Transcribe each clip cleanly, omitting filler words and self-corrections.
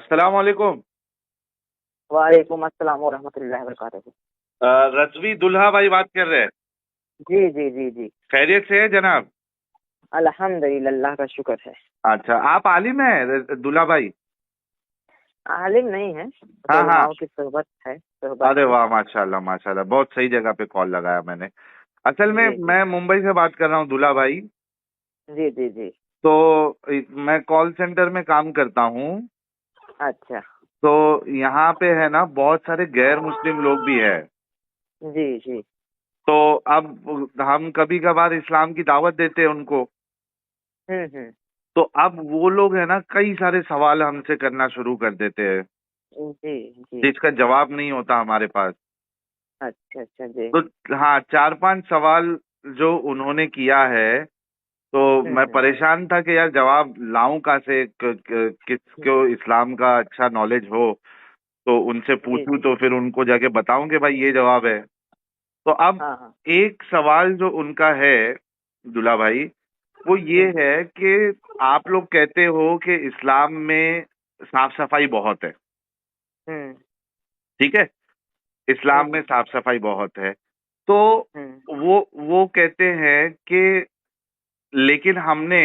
अस्सलाम वालेकुम। वालेकुम अस्सलाम वरहमतुल्लाहि वबरकातुहू। रजवी दुल्हा भाई बात कर रहे हैं। जी जी जी जी। खैरियत से है जनाब? अल्हम्दुलिल्लाह, अल्लाह का शुक्र है। अच्छा, आप आलिम है दुल्हा भाई? आलिम नहीं है तो हाँ हाँ। उलमाओं की सोहबत है, सोहबत अरे है। वाह, माशाल्लाह माशाल्लाह, बहुत सही जगह पे कॉल लगाया मैंने। असल में जी जी मैं मुंबई से बात कर रहा हूँ दुल्हा भाई। जी जी जी। तो मैं कॉल सेंटर में काम करता हूँ। अच्छा। तो यहाँ पे है ना, बहुत सारे गैर मुस्लिम लोग भी है। जी जी। तो अब हम कभी कभार इस्लाम की दावत देते हैं उनको। हम्म। तो अब वो लोग है ना, कई सारे सवाल हमसे करना शुरू कर देते हैं, जी जी। जिसका जवाब नहीं होता हमारे पास। अच्छा अच्छा जी। तो हाँ, चार पांच सवाल जो उन्होंने किया है, तो मैं हम्म। परेशान था कि यार जवाब लाऊं कहाँ से, हम्म, किसको इस्लाम का अच्छा नॉलेज हो तो उनसे जी पूछूं, जी। तो फिर उनको जाके बताऊं कि भाई ये जवाब है। तो अब हाँ हाँ। एक सवाल जो उनका है दूल्हा भाई, वो ये हम्म है कि आप लोग कहते हो कि इस्लाम में साफ सफाई बहुत है। हम्म ठीक है, इस्लाम में हम्म साफ सफाई बहुत है। तो हम्म वो कहते हैं कि लेकिन हमने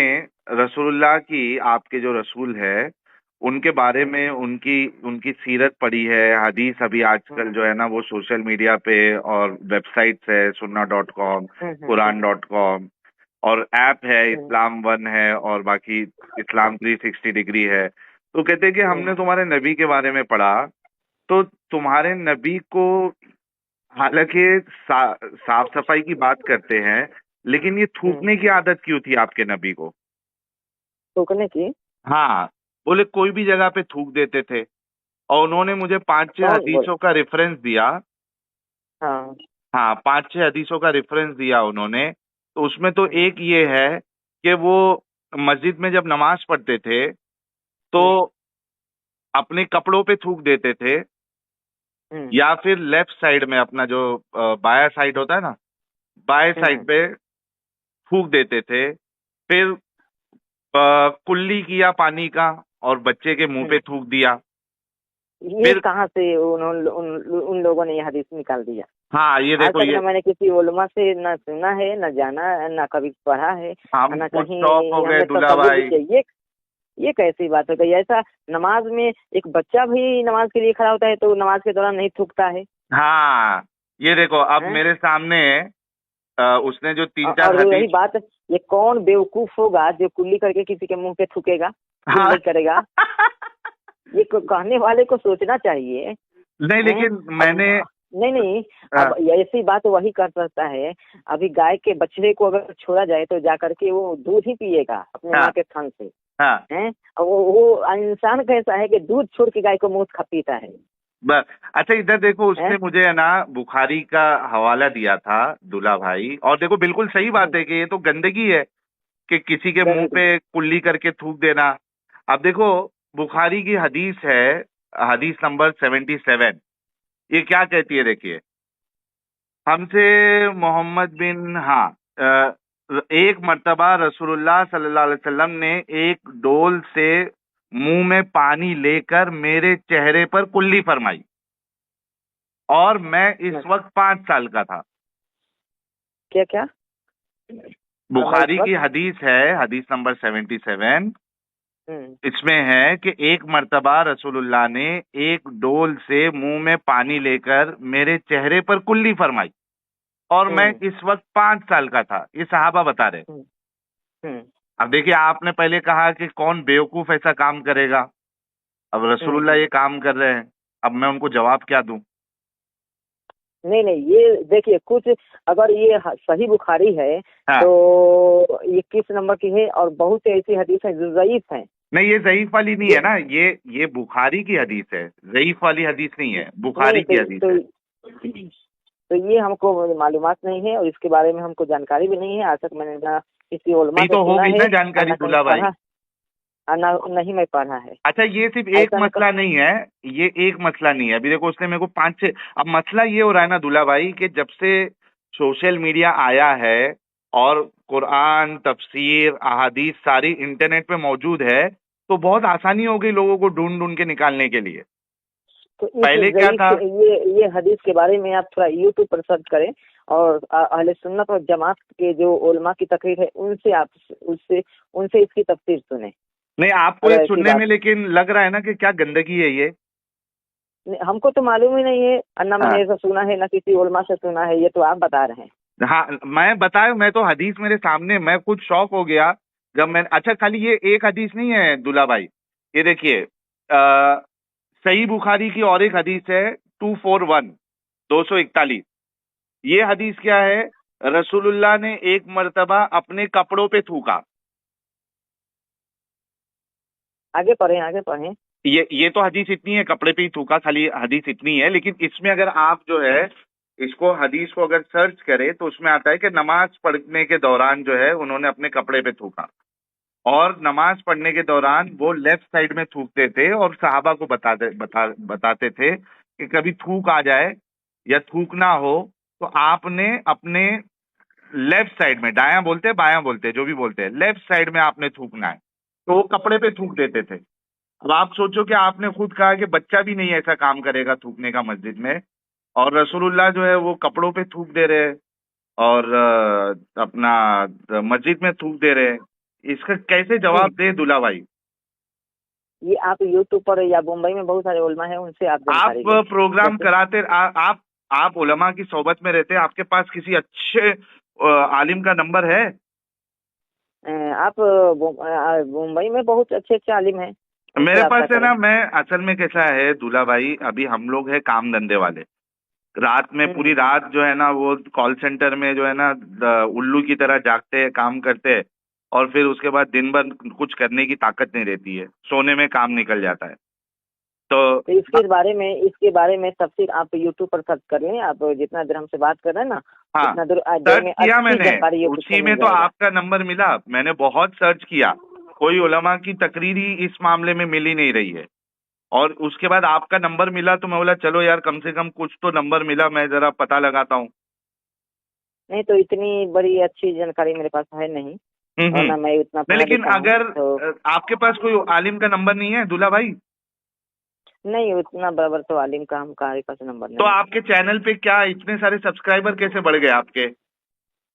रसूलुल्लाह की, आपके जो रसूल है, उनके बारे हम्म में उनकी उनकी सीरत पढ़ी है, हदीस अभी हम्म आजकल जो है ना वो सोशल मीडिया पे और वेबसाइट्स है, sunnah.com, हम्म quran.com, और ऐप है हम्म इस्लाम वन है, और बाकी इस्लाम 360 डिग्री है। तो कहते हैं कि हमने हम्म तुम्हारे नबी के बारे में पढ़ा। तो तुम्हारे नबी को, हालांकि साफ सफाई की बात करते हैं, लेकिन ये हम्म। थूकने की आदत क्यों थी आपके नबी को? थूकने की? हाँ, बोले कोई भी जगह पे थूक देते थे। और उन्होंने मुझे पांच छह कौन बोल? हदीसों का रेफरेंस दिया। हाँ। हाँ, पांच छह हदीसों का रेफरेंस दिया उन्होंने। तो उसमें तो हम्म एक ये है कि वो मस्जिद में जब नमाज पढ़ते थे तो हम्म अपने कपड़ों पे थूक देते थे, हम्म या फिर लेफ्ट साइड में, अपना जो बाया साइड होता है ना, बाएं साइड हम्म। पे थूक देते थे। फिर कुल्ली किया पानी का और बच्चे के मुंह पे हम्म। थूक दिया। ये फिर कहाँ से उन लोगों ने ये हदीस निकाल दिया? हाँ, ये आज देखो तक ये, ना मैंने किसी उलमा से ना सुना है, ना जाना है, ना कभी पढ़ा है, ना हमको शौक हो कहीं गए हमने दूल्हा तसव्वुर भी भाई। किया। ये कैसी बात हो गई? ऐसा नमाज में एक बच्चा भी नमाज के लिए खड़ा होता है तो नमाज के दौरान नहीं थूकता है? हाँ, ये देखो अब हैं? मेरे सामने उसने जो तीन चार और रही हदीस। बात, ये कौन बेवकूफ होगा जो कुल्ली करके किसी के मुंह पे थूकेगा? क्यों हाँ। नहीं करेगा? ये कहने वाले को सोचना चाहिए। नहीं, हैं? लेकिन अब मैंने नहीं नहीं, हाँ अब ऐसी बात वही कर सकता है। अभी गाय के बछड़े को अगर छोड़ा जाए तो जाकर के वो दूध ही पिएगा अपने माँ हाँ के थन से। हाँ, हैं? और वो इंसान कैसा है कि दूध छोड़ के गाय को मुंह खा पीता है? बस। अच्छा, इधर देखो, हैं? उसने मुझे है ना बुखारी का हवाला दिया था दूल्हा भाई, और देखो बिल्कुल सही बात है कि ये तो गंदगी है कि किसी के मुंह गंदगी। पे कुल्ली करके थूक देना। अब देखो, बुखारी की हदीस है, हदीस नंबर 77। ये क्या कहती है देखिए, हमसे मोहम्मद बिन, हाँ, एक मर्तबा रसूलुल्लाह सल्लल्लाहु अलैहि वसल्लम ने एक डोल से मुंह में पानी लेकर मेरे चेहरे पर कुल्ली फरमाई, और मैं इस वक्त 5 साल का था। क्या क्या? और मैं इस बुखारी की वक्त। हदीस है, हदीस नंबर 77। हम्म इसमें है कि एक मर्तबा रसूलुल्लाह ने एक डोल से मुंह में पानी लेकर मेरे चेहरे पर कुल्ली फरमाई, और मैं हम्म इस वक्त 5 साल का था। ये सहाबा बता रहे हैं। हम्म हम्म अब देखिए, आपने पहले कहा कि कौन बेवकूफ ऐसा काम करेगा। अब रसूलुल्लाह हम्म। ये काम कर रहे हैं, अब मैं उनको जवाब क्या दूं? नहीं नहीं, ये देखिए कुछ, अगर ये सही बुखारी है हाँ, तो ये किस नंबर की है? और बहुत सी ऐसी हदीस है जो ज़ईफ है। नहीं ये ज़ईफ वाली नहीं जो है ना, ये बुखारी की हदीस है, ज़ईफ वाली हदीस नहीं है, नहीं बुखारी की तो हदीस है। तो तो ये हमको मालूमात नहीं है और इसके बारे में हमको जानकारी भी नहीं है। आज तक मैंने ना किसी उलमा नहीं से तो सुना होगी है ना और जानकारी ना कहीं दूल्हा भाई। पढ़ा, और ना नहीं मैं पढ़ा है। अच्छा, ये सिर्फ एक ऐसा न मसला नहीं है, ये एक मसला नहीं है। अभी देखो, उसने मेरे को पांच छह, अब मसला ये हो रहा है ना दूल्हा भाई, कि जब से सोशल मीडिया आया है और कुरान, तफसीर, अहादीस सारी इंटरनेट पे मौजूद है, तो बहुत आसानी हो गई लोगों को ढूंढ ढूंढ के निकालने के लिए। तो पहले इस क्या था? ये हदीस के बारे में आप थोड़ा यूट्यूब पर सर्च करें और अहले सुन्नत और जमात के जो उलमा की तकरीर है उनसे आप उनसे इसकी तफसीर सुने। नहीं, आपको अगर ये ऐसी सुनने बात में लेकिन लग रहा है ना कि क्या गंदगी है ये। हमको तो मालूम ही नहीं है, ना मैंने हाँ ऐसा सुना है, ना किसी उलमा से सुना है, ये तो आप बता रहे हैं। हाँ, मैं तो हदीस मेरे सामने, मैं खुद शौक हो गया जब मैं, अच्छा खाली ये एक हदीस नहीं है दूल्हा भाई, ये देखिए सही बुखारी की और एक हदीस है 241 ये हदीस क्या है? रसूलुल्लाह ने एक मर्तबा अपने कपड़ों पे थूका। आगे पढ़ें। ये तो हदीस इतनी है, कपड़े पे ही थूका, खाली हदीस इतनी है। लेकिन इसमें अगर आप जो है इसको हदीस को अगर सर्च करें तो उसमें आता है कि नमाज पढ़ने के दौरान जो है उन्होंने अपने कपड़े पे थूका, और नमाज पढ़ने के दौरान वो लेफ्ट साइड में थूकते थे और सहाबा को बताते थे कि कभी थूक आ जाए या थूकना हो तो आपने अपने लेफ्ट साइड में, दायां बोलते हैं बायां बोलते हैं जो भी बोलते हैं, लेफ्ट साइड में आपने थूकना है। तो वो कपड़े पे थूक देते थे। अब आप सोचो कि आपने खुद कहा कि बच्चा भी नहीं ऐसा काम करेगा थूकने का मस्जिद में, और रसूलुल्लाह जो है वो कपड़ों पे थूक दे रहे हैं और अपना मस्जिद में थूक दे रहे हैं। इसका कैसे जवाब दे दूल्हा भाई? ये आप यूट्यूब पर या मुंबई में बहुत सारे उलमा है, उनसे आप आप जानकारी लें। प्रोग्राम जैसे कराते आप उलमा की सोबत में रहते हैं, आपके पास किसी अच्छे आलिम का नंबर है? आप मुंबई में बहुत अच्छे अच्छे आलिम हैं, उनसे मेरे रब्ता पास है करें। ना, मैं असल में कैसा है दूल्हा भाई, अभी हम लोग है काम धंधे वाले, रात में पूरी हम्म। रात जो है ना वो कॉल सेंटर में जो है ना उल्लू की तरह जागते हैं, काम करते हैं, और फिर उसके बाद दिन भर कुछ करने की ताकत नहीं रहती है, सोने में काम निकल जाता है। तो तो इसके बारे में तफसीर आप यूट्यूब पर सर्च कर लें। आप जितना देर हमसे बात कर रहे हैं ना, हाँ, उतना देर सर्च में किया अच्छी मैंने, जानकारी यूट्यूब उसी पर में मिल तो जाएगा। आपका नंबर मिला। मैंने बहुत सर्च किया, कोई उलमा की तकरीरी इस मामले में मिल ही नहीं रही है, और उसके बाद आपका नंबर मिला तो मैं बोला चलो यार कम से कम कुछ तो नंबर मिला, मैं जरा पता लगाता हूँ। नहीं तो इतनी बड़ी अच्छी जानकारी मेरे पास है नहीं, और ना मैं उतना नहीं, पढ़ा लेकिन लिखा हूँ अगर तो। आपके पास कोई आलिम का नंबर नहीं है दूल्हा भाई, नहीं, उतना बराबर तो आलिम का हमारे पास नंबर तो नहीं है। आपके चैनल पे क्या इतने सारे सब्सक्राइबर कैसे बढ़ गए आपके?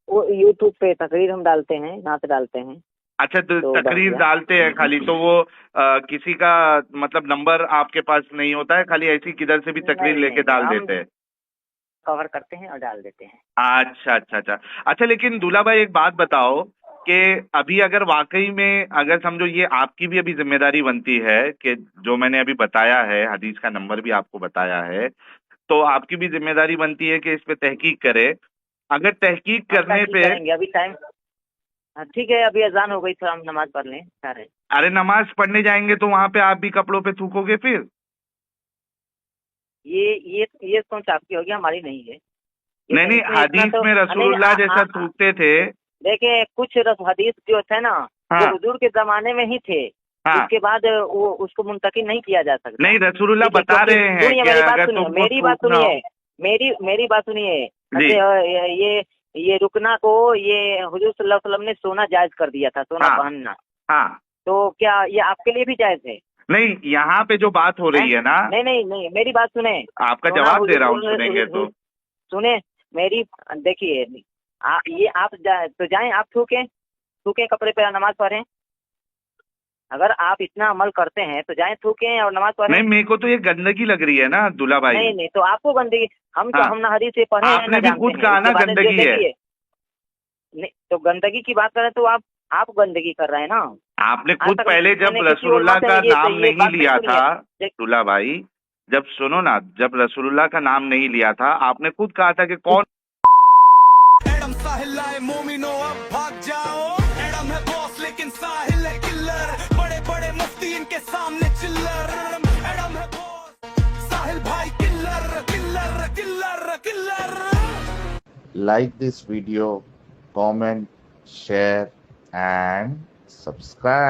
वो यूट्यूब पे तकरीर हम डालते हैं, नात डालते हैं, अच्छा, तो तो बढ़ तकरीर गया। डालते हैं खाली, तो वो किसी का मतलब नंबर आपके पास नहीं होता है, खाली ऐसी किधर से भी तकरीर नहीं लेके नहीं, डाल हम देते हैं? कवर करते हैं और डाल देते हैं। अच्छा अच्छा अच्छा अच्छा, लेकिन दूल्हा भाई एक बात बताओ कि अभी अगर वाकई में अगर समझो, ये आपकी भी अभी जिम्मेदारी बनती है कि जो मैंने अभी बताया है, हदीस का नंबर भी आपको बताया है, तो आपकी भी जिम्मेदारी बनती है कि इस पे तहकीक करे। अगर तहकीक हम करने तहकीक पे, करेंगे, अभी टाइम। हाँ ठीक है, अभी अजान हो गई, थोड़ा हम नमाज पढ़ लें सारे। अरे नमाज पढ़ने जाएंगे तो वहां पे आप भी कपड़ों पे थूकोगे फिर? ये सोच आपकी होगी, हमारी नहीं है। नहीं नहीं, इसमें इतना हदीस तो में नहीं। रसूलुल्लाह जैसा थूकते थे। देखिए, कुछ हदीस जो थे ना, वो हाँ हुजूर के जमाने में ही थे, हाँ, उसके बाद वो उसको मुंतकिल नहीं किया जा सकता। नहीं रसूलुल्लाह ठीक है, बता क्योंकि रहे हैं सुनिए कि मेरी बात अगर सुनिए, तुमको मेरी बात थूकना हो। सुनिए, मेरी बात सुनिए। जी, ये रुकना को ये हुजूर सल्लल्लाहु अलैहि वसल्लम ने सोना जायज कर दिया था, सोना हाँ पहनना। हाँ, तो क्या ये आपके लिए भी जायज है? नहीं यहाँ पे जो बात हो रही है ना, नहीं नहीं नहीं, मेरी बात सुने। आपका सोना जवाब दे रहा हूँ, सुनेंगे तो। सुने मेरी, देखिए, ये आप तो जाएं, आप थूके कपड़े पे नमाज पढ़ें। अगर आप इतना अमल करते हैं तो जाएं, थूकें और नमाज पढ़ें। नहीं, मेरे को तो ये गंदगी लग रही है ना दूल्हा भाई। नहीं नहीं, तो आपको गंदगी, हाँ, हम ना हदीस से पढ़े हैं, आपने ना भी जानते खुद हैं, कहा उसके ना बाद जो गंदगी है। देखिए। नहीं तो गंदगी की बात करें तो आप गंदगी कर रहे हैं ना। आपने आज खुद तक पहले जब मैंने किसी उलमा रसूलुल्लाह से का ये नाम ये नहीं बात नहीं लिया सुनी था है। दूल्हा भाई, जब सुनो ना, जब रसूलुल्लाह का नाम नहीं लिया था, आपने खुद कहा था कि कौन एडम साहिल लाए मोमिनो, अब भाग जाओ। एडम है बॉस लेकिन साहिल है किलर, बड़े बड़े मुफ्ती इनके सामने चिल्लर। एडम है बॉस, साहिल भाई killer killer killer killer. Like this video, comment, share and subscribe.